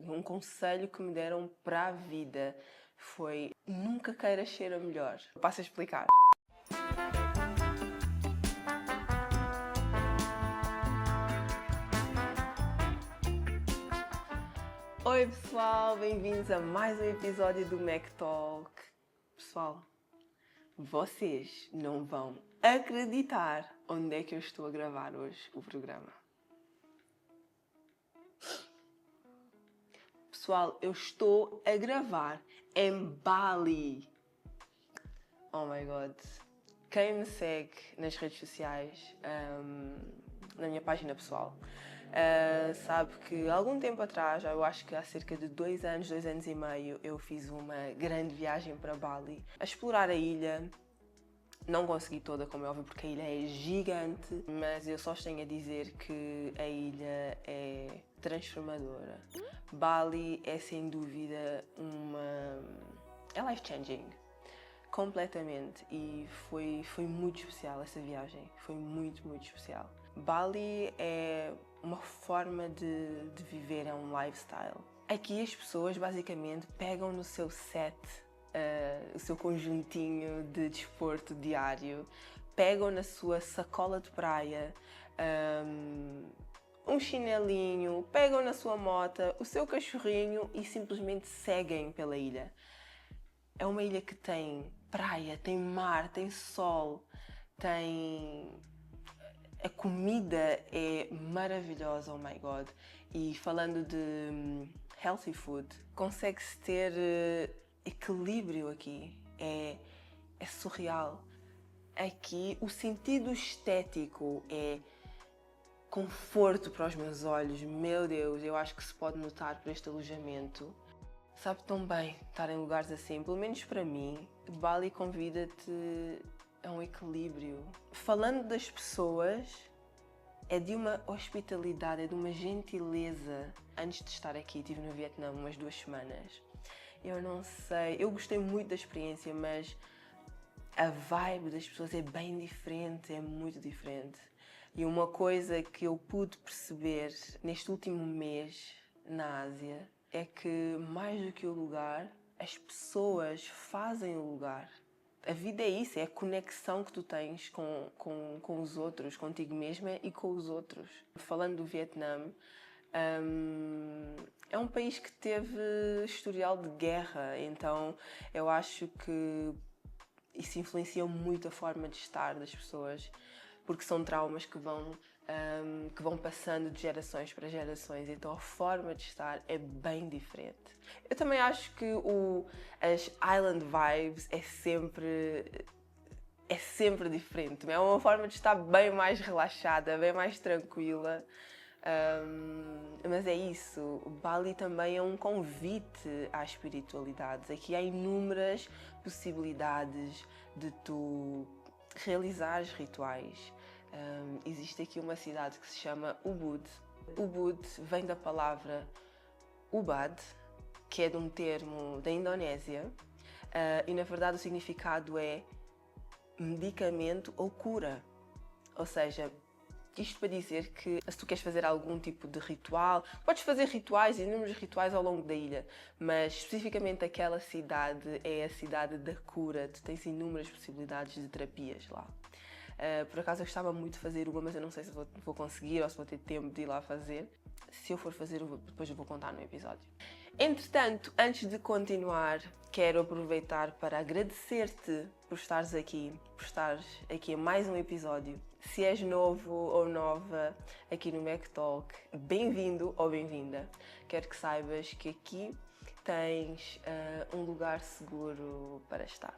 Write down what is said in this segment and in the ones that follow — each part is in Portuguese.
Um conselho que me deram para a vida foi: nunca queiras ser a melhor. Passo a explicar. Oi pessoal, bem-vindos a mais um episódio do Mac Talk. Pessoal, vocês não vão acreditar onde é que eu estou a gravar hoje o programa. Pessoal, eu estou a gravar em Bali. Oh my god. Quem me segue nas redes sociais, na minha página pessoal, sabe que há algum tempo atrás, eu acho que há cerca de 2 anos e meio, eu fiz uma grande viagem para Bali, a explorar a ilha. Não consegui toda, como é óbvio, porque a ilha é gigante, mas eu só tenho a dizer que a ilha é transformadora. Bali é sem dúvida é life-changing. Completamente. E foi muito especial essa viagem. Foi muito, muito especial. Bali é uma forma de viver, é um lifestyle. Aqui as pessoas basicamente pegam no seu set, o seu conjuntinho de desporto diário, pegam na sua sacola de praia, um chinelinho, pegam na sua mota, o seu cachorrinho e simplesmente seguem pela ilha. É uma ilha que tem praia, tem mar, tem sol, a comida é maravilhosa, oh my god. E falando de healthy food, consegue-se ter equilíbrio aqui. É surreal. Aqui o sentido estético é conforto para os meus olhos. Meu Deus, eu acho que se pode notar por este alojamento. Sabe tão bem estar em lugares assim, pelo menos para mim. Bali convida-te a um equilíbrio. Falando das pessoas, é de uma hospitalidade, é de uma gentileza. Antes de estar aqui, estive no Vietnã umas 2 semanas. Eu não sei, eu gostei muito da experiência, mas a vibe das pessoas é bem diferente, é muito diferente. E uma coisa que eu pude perceber neste último mês na Ásia é que, mais do que o lugar, as pessoas fazem o lugar. A vida é isso, é a conexão que tu tens com os outros, contigo mesma e com os outros. Falando do Vietnã, é um país que teve historial de guerra, então eu acho que isso influencia muito a forma de estar das pessoas, porque são traumas que vão passando de gerações para gerações, então a forma de estar é bem diferente. Eu também acho que as island vibes é sempre diferente, é uma forma de estar bem mais relaxada, bem mais tranquila. Mas é isso, Bali também é um convite à espiritualidade. Aqui há inúmeras possibilidades de tu realizares rituais. Existe aqui uma cidade que se chama Ubud. Ubud vem da palavra Ubad, que é de um termo da Indonésia, e na verdade o significado é medicamento ou cura. Ou seja, isto para dizer que se tu queres fazer algum tipo de ritual, podes fazer rituais, inúmeros rituais ao longo da ilha, mas especificamente aquela cidade é a cidade da cura, tu tens inúmeras possibilidades de terapias lá. Por acaso eu gostava muito de fazer uma, mas eu não sei se vou conseguir ou se vou ter tempo de ir lá fazer. Se eu for fazer, depois eu vou contar no episódio. Entretanto, antes de continuar, quero aproveitar para agradecer-te por estares aqui a mais um episódio. Se és novo ou nova aqui no Mac Talk, bem-vindo ou bem-vinda. Quero que saibas que aqui tens um lugar seguro para estar.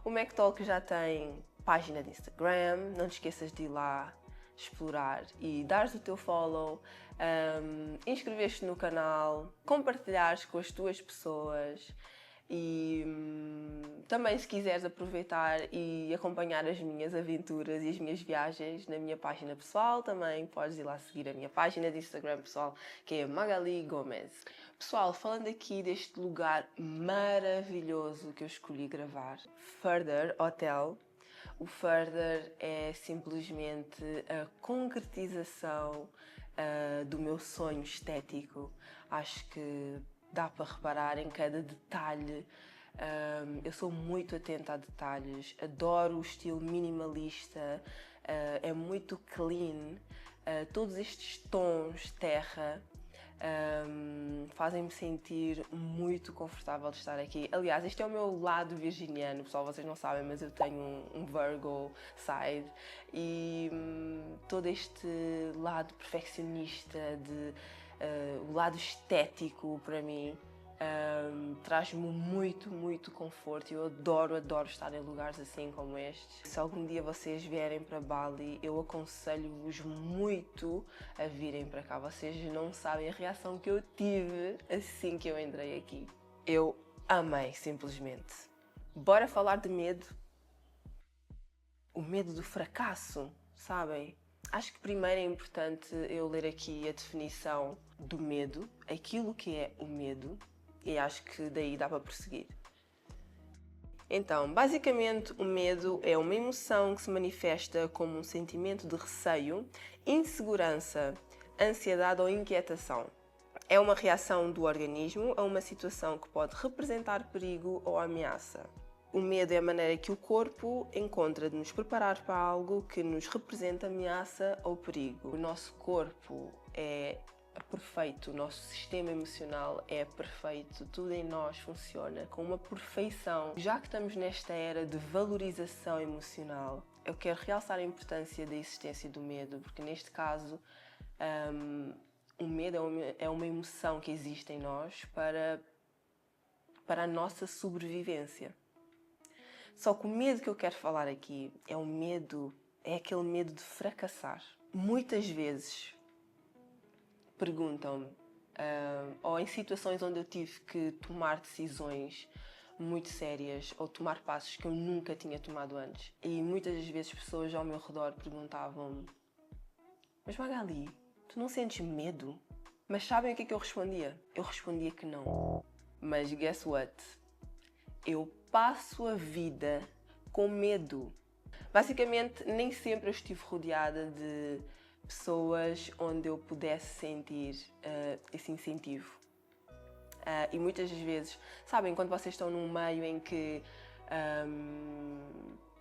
O Mac Talk já tem página de Instagram, não te esqueças de ir lá explorar e dares o teu follow, inscrever-te no canal, compartilhares com as tuas pessoas e também, se quiseres aproveitar e acompanhar as minhas aventuras e as minhas viagens na minha página pessoal, também podes ir lá seguir a minha página de Instagram pessoal, que é Magali Gomes. Pessoal, falando aqui deste lugar maravilhoso que eu escolhi gravar, Further Hotel. O Further é simplesmente a concretização do meu sonho estético. Acho que dá para reparar em cada detalhe. Eu sou muito atenta a detalhes, adoro o estilo minimalista, é muito clean. Todos estes tons terra fazem-me sentir muito confortável de estar aqui. Aliás, este é o meu lado virginiano, pessoal, vocês não sabem, mas eu tenho um Virgo side e todo este lado perfeccionista, o lado estético para mim traz-me muito conforto. Eu adoro estar em lugares assim como este. Se algum dia vocês vierem para Bali, eu aconselho-vos muito a virem para cá. Vocês não sabem a reação que eu tive assim que eu entrei aqui. Eu amei, simplesmente. Bora falar de medo? O medo do fracasso, sabem? Acho que primeiro é importante eu ler aqui a definição do medo, aquilo que é o medo, e acho que daí dá para prosseguir. Então, basicamente, o medo é uma emoção que se manifesta como um sentimento de receio, insegurança, ansiedade ou inquietação. É uma reação do organismo a uma situação que pode representar perigo ou ameaça. O medo é a maneira que o corpo encontra de nos preparar para algo que nos representa ameaça ou perigo. O nosso corpo é perfeito, o nosso sistema emocional é perfeito, tudo em nós funciona com uma perfeição. Já que estamos nesta era de valorização emocional, eu quero realçar a importância da existência do medo, porque neste caso o medo é uma emoção que existe em nós para a nossa sobrevivência. Só que o medo que eu quero falar aqui é aquele medo de fracassar. Muitas vezes perguntam-me, ou em situações onde eu tive que tomar decisões muito sérias ou tomar passos que eu nunca tinha tomado antes. E muitas das vezes pessoas ao meu redor perguntavam-me: mas Magali, tu não sentes medo? Mas sabem o que é que eu respondia? Eu respondia que não. Mas guess what? Eu passo a vida com medo. Basicamente, nem sempre eu estive rodeada de pessoas onde eu pudesse sentir esse incentivo. E muitas das vezes, sabem, quando vocês estão num meio em que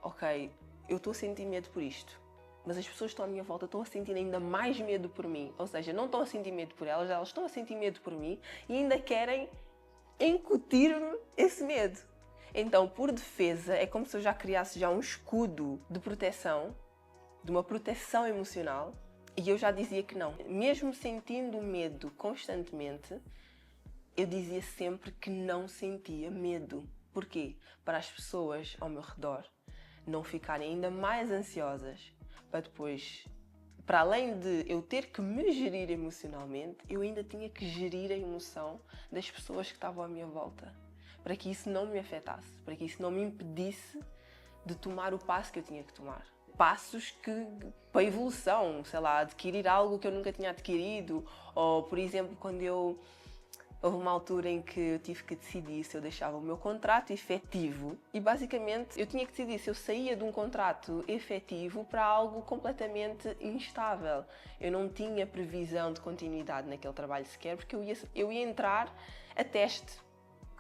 ok, eu estou a sentir medo por isto, mas as pessoas que estão à minha volta estão a sentir ainda mais medo por mim. Ou seja, não estão a sentir medo por elas, elas estão a sentir medo por mim e ainda querem incutir-me esse medo. Então, por defesa, é como se eu já criasse um escudo de proteção, de uma proteção emocional, e eu já dizia que não. Mesmo sentindo medo constantemente, eu dizia sempre que não sentia medo. Porquê? Para as pessoas ao meu redor não ficarem ainda mais ansiosas, para depois, para além de eu ter que me gerir emocionalmente, eu ainda tinha que gerir a emoção das pessoas que estavam à minha volta, para que isso não me afetasse, para que isso não me impedisse de tomar o passo que eu tinha que tomar. Passos para evolução, sei lá, adquirir algo que eu nunca tinha adquirido, ou, por exemplo, houve uma altura em que eu tive que decidir se eu deixava o meu contrato efetivo e basicamente eu tinha que decidir se eu saía de um contrato efetivo para algo completamente instável. Eu não tinha previsão de continuidade naquele trabalho sequer, porque eu ia entrar a teste.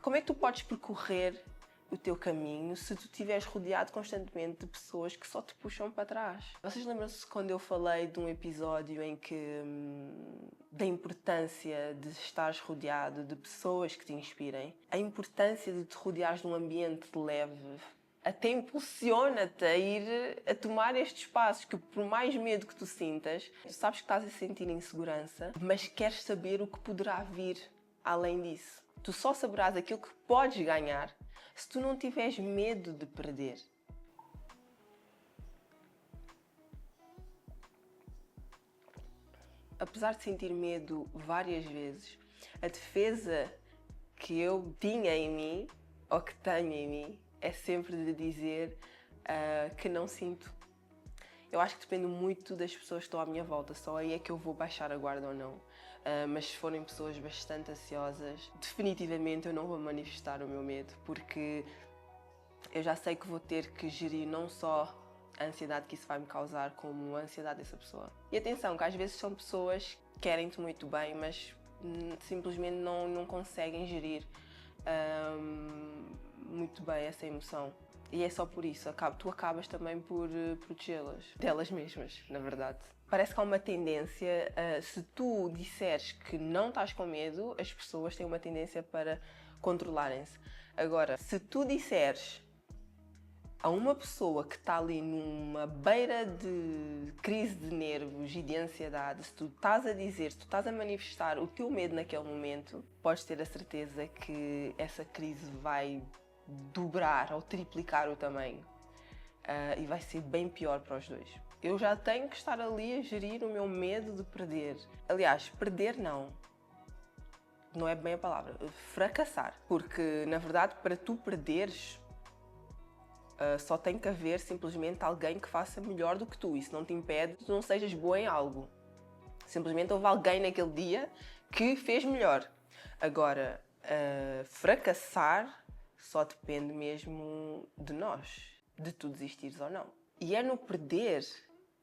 Como é que tu podes percorrer o teu caminho se tu estiveres rodeado constantemente de pessoas que só te puxam para trás? Vocês lembram-se quando eu falei de um episódio em que da importância de estares rodeado de pessoas que te inspirem? A importância de te rodeares de um ambiente leve até impulsiona-te a ir a tomar estes passos, que por mais medo que tu sintas, tu sabes que estás a sentir insegurança, mas queres saber o que poderá vir além disso. Tu só saberás aquilo que podes ganhar se tu não tiveres medo de perder. Apesar de sentir medo várias vezes, a defesa que eu tinha em mim, ou que tenho em mim, é sempre de dizer que não sinto. Eu acho que depende muito das pessoas que estão à minha volta, só aí é que eu vou baixar a guarda ou não. Mas se forem pessoas bastante ansiosas, definitivamente eu não vou manifestar o meu medo, porque eu já sei que vou ter que gerir não só a ansiedade que isso vai me causar, como a ansiedade dessa pessoa. E atenção, que às vezes são pessoas querem-te muito bem, mas simplesmente não conseguem gerir muito bem essa emoção. E é só por isso, tu acabas também por protegê-las, delas mesmas, na verdade. Parece que há uma tendência, se tu disseres que não estás com medo, as pessoas têm uma tendência para controlarem-se. Agora, se tu disseres a uma pessoa que está ali numa beira de crise de nervos e de ansiedade, se tu estás a dizer, se tu estás a manifestar o teu medo naquele momento, podes ter a certeza que essa crise vai dobrar ou triplicar o tamanho. E vai ser bem pior para os dois. Eu já tenho que estar ali a gerir o meu medo de perder. Aliás, perder não é bem a palavra, fracassar. Porque, na verdade, para tu perderes, só tem que haver simplesmente alguém que faça melhor do que tu. Isso não te impede que tu não sejas boa em algo. Simplesmente houve alguém naquele dia que fez melhor. Agora, fracassar só depende mesmo de nós, de tu desistires ou não. E é no perder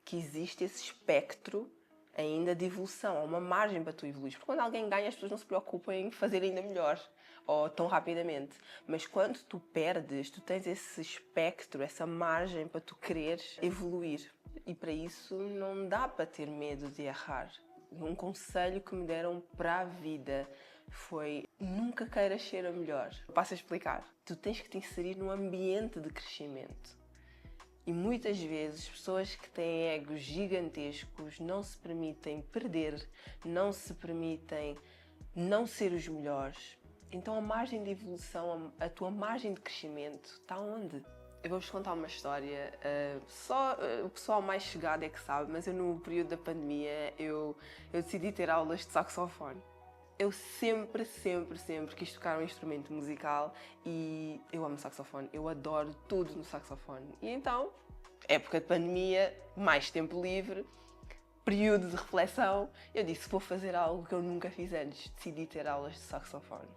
que existe esse espectro ainda de evolução, há uma margem para tu evoluir. Porque quando alguém ganha, as pessoas não se preocupam em fazer ainda melhor ou tão rapidamente. Mas quando tu perdes, tu tens esse espectro, essa margem para tu quereres evoluir. E para isso não dá para ter medo de errar. Um conselho que me deram para a vida foi: nunca queiras ser a melhor. Passo a explicar. Tu tens que te inserir num ambiente de crescimento. E muitas vezes pessoas que têm egos gigantescos não se permitem perder, não se permitem não ser os melhores. Então a margem de evolução, a tua margem de crescimento está onde? Eu vou-vos contar uma história, só o pessoal mais chegado é que sabe, mas eu no período da pandemia eu decidi ter aulas de saxofone. Eu sempre quis tocar um instrumento musical e eu amo saxofone, eu adoro tudo no saxofone. E então, época de pandemia, mais tempo livre, período de reflexão, eu disse: vou fazer algo que eu nunca fiz antes, decidi ter aulas de saxofone.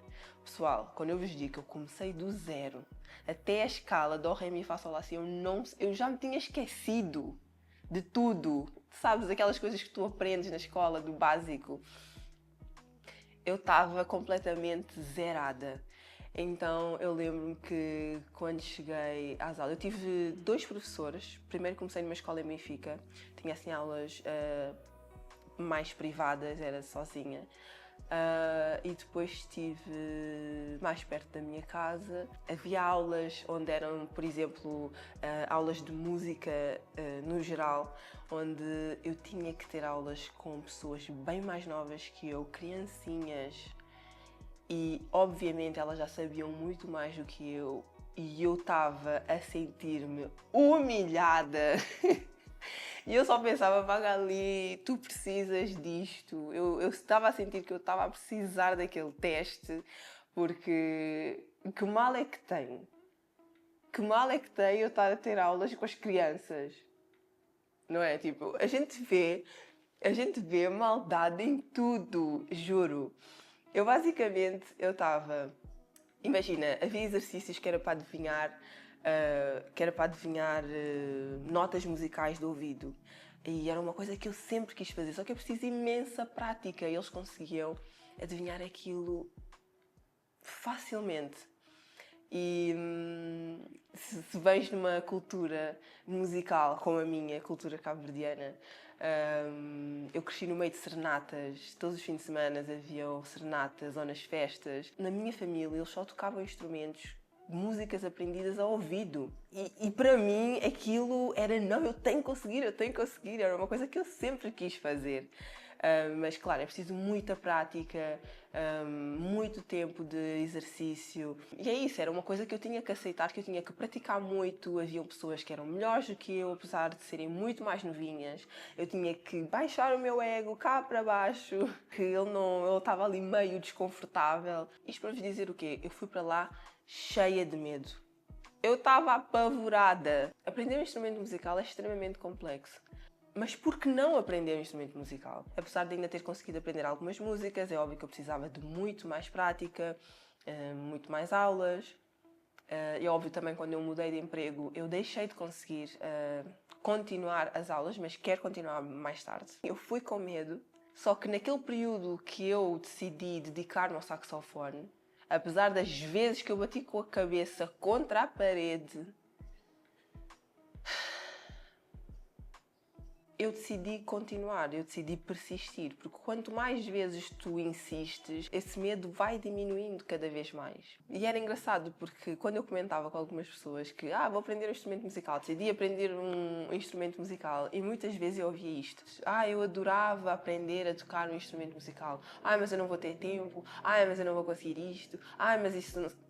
Pessoal, quando eu vos digo que eu comecei do zero, até a escala do Ré, Mi, Fá, Sol, Lá, Si, eu já me tinha esquecido de tudo. Sabes, aquelas coisas que tu aprendes na escola, do básico. Eu estava completamente zerada. Então eu lembro-me que quando cheguei às aulas, eu tive 2 professores. Primeiro comecei numa escola em Benfica, tinha assim aulas mais privadas, era sozinha. E depois estive mais perto da minha casa. Havia aulas onde eram, por exemplo, aulas de música no geral, onde eu tinha que ter aulas com pessoas bem mais novas que eu, criancinhas. E obviamente elas já sabiam muito mais do que eu. E eu estava a sentir-me humilhada. E eu só pensava: Magali, tu precisas disto. Eu estava a sentir que eu estava a precisar daquele teste, porque que mal é que tem? Que mal é que tem eu estar a ter aulas com as crianças? Não é? Tipo, a gente vê maldade em tudo, juro. Eu basicamente, eu estava... Imagina, havia exercícios que era para adivinhar, notas musicais do ouvido. E era uma coisa que eu sempre quis fazer, só que é preciso imensa prática. E eles conseguiam adivinhar aquilo facilmente. E se vens numa cultura musical como a minha, cultura cabo-verdiana, eu cresci no meio de serenatas. Todos os fins de semana haviam serenatas ou nas festas. Na minha família eles só tocavam instrumentos, músicas aprendidas ao ouvido. E para mim aquilo era: não, eu tenho que conseguir. Era uma coisa que eu sempre quis fazer. Mas claro, é preciso muita prática, muito tempo de exercício. E é isso, era uma coisa que eu tinha que aceitar, que eu tinha que praticar muito. Haviam pessoas que eram melhores do que eu, apesar de serem muito mais novinhas. Eu tinha que baixar o meu ego cá para baixo, que ele estava ali meio desconfortável. Isto para vos dizer o quê? Eu fui para lá cheia de medo. Eu estava apavorada. Aprender um instrumento musical é extremamente complexo. Mas por que não aprender um instrumento musical? Apesar de ainda ter conseguido aprender algumas músicas, é óbvio que eu precisava de muito mais prática, muito mais aulas. É óbvio também, quando eu mudei de emprego, eu deixei de conseguir continuar as aulas, mas quero continuar mais tarde. Eu fui com medo Só que naquele período que eu decidi dedicar-me ao saxofone, apesar das vezes que eu bati com a cabeça contra a parede, eu decidi continuar, eu decidi persistir, porque quanto mais vezes tu insistes, esse medo vai diminuindo cada vez mais. E era engraçado porque quando eu comentava com algumas pessoas que vou aprender um instrumento musical, decidi aprender um instrumento musical, e muitas vezes eu ouvia isto: eu adorava aprender a tocar um instrumento musical, mas eu não vou ter tempo, mas eu não vou conseguir isto, mas isso não...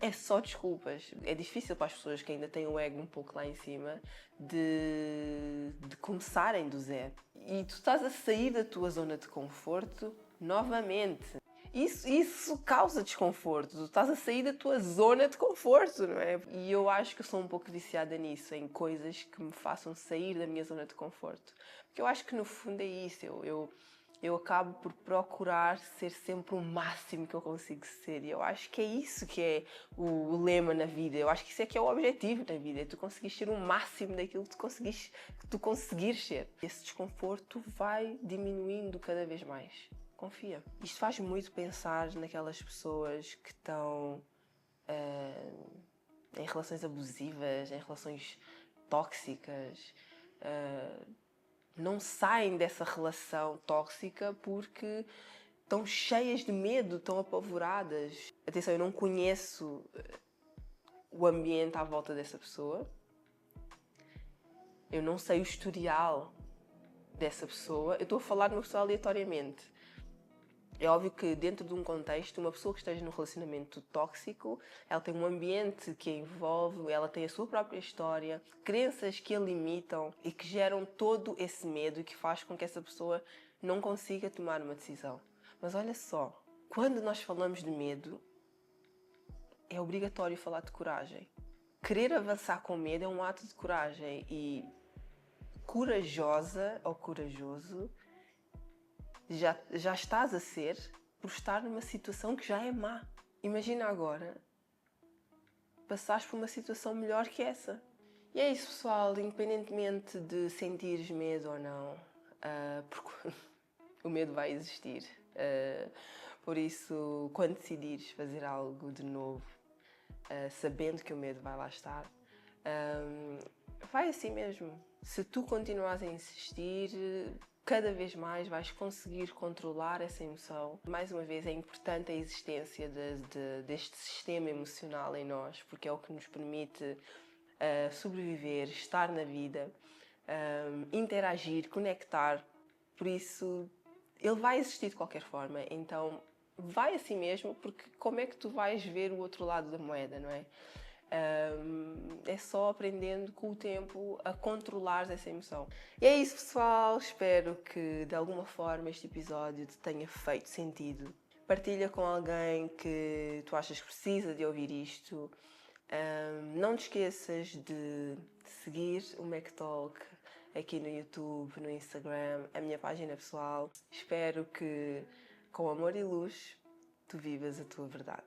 É só desculpas. É difícil para as pessoas que ainda têm o ego um pouco lá em cima de começarem do zero. E tu estás a sair da tua zona de conforto novamente. Isso causa desconforto. Tu estás a sair da tua zona de conforto, não é? E eu acho que eu sou um pouco viciada nisso, em coisas que me façam sair da minha zona de conforto. Porque eu acho que no fundo é isso. Eu acabo por procurar ser sempre o máximo que eu consigo ser. E eu acho que é isso que é o lema na vida. Eu acho que isso é que é o objetivo na vida. É tu conseguires ser o máximo daquilo que tu conseguires ser. Esse desconforto vai diminuindo cada vez mais. Confia. Isto faz muito pensar naquelas pessoas que estão em relações abusivas, em relações tóxicas. Não saem dessa relação tóxica porque estão cheias de medo, estão apavoradas. Atenção, eu não conheço o ambiente à volta dessa pessoa. Eu não sei o historial dessa pessoa. Eu estou a falar de uma pessoa aleatoriamente. É óbvio que dentro de um contexto, uma pessoa que esteja num relacionamento tóxico, ela tem um ambiente que a envolve, ela tem a sua própria história, crenças que a limitam e que geram todo esse medo e que faz com que essa pessoa não consiga tomar uma decisão. Mas olha só, quando nós falamos de medo, é obrigatório falar de coragem. Querer avançar com medo é um ato de coragem e corajosa ou corajoso já estás a ser por estar numa situação que já é má. Imagina agora passares por uma situação melhor que essa. E é isso, pessoal, independentemente de sentires medo ou não, porque o medo vai existir. Por isso, quando decidires fazer algo de novo, sabendo que o medo vai lá estar, vai assim mesmo. Se tu continuares a insistir, cada vez mais vais conseguir controlar essa emoção. Mais uma vez, é importante a existência deste sistema emocional em nós, porque é o que nos permite sobreviver, estar na vida, interagir, conectar. Por isso, ele vai existir de qualquer forma. Então, vai assim mesmo, porque como é que tu vais ver o outro lado da moeda, não é? É só aprendendo com o tempo a controlar essa emoção. E é isso, pessoal. Espero que de alguma forma este episódio te tenha feito sentido. Partilha com alguém que tu achas que precisa de ouvir isto. Não te esqueças de seguir o MacTalk aqui no YouTube, no Instagram, a minha página pessoal. Espero que, com amor e luz, tu vivas a tua verdade.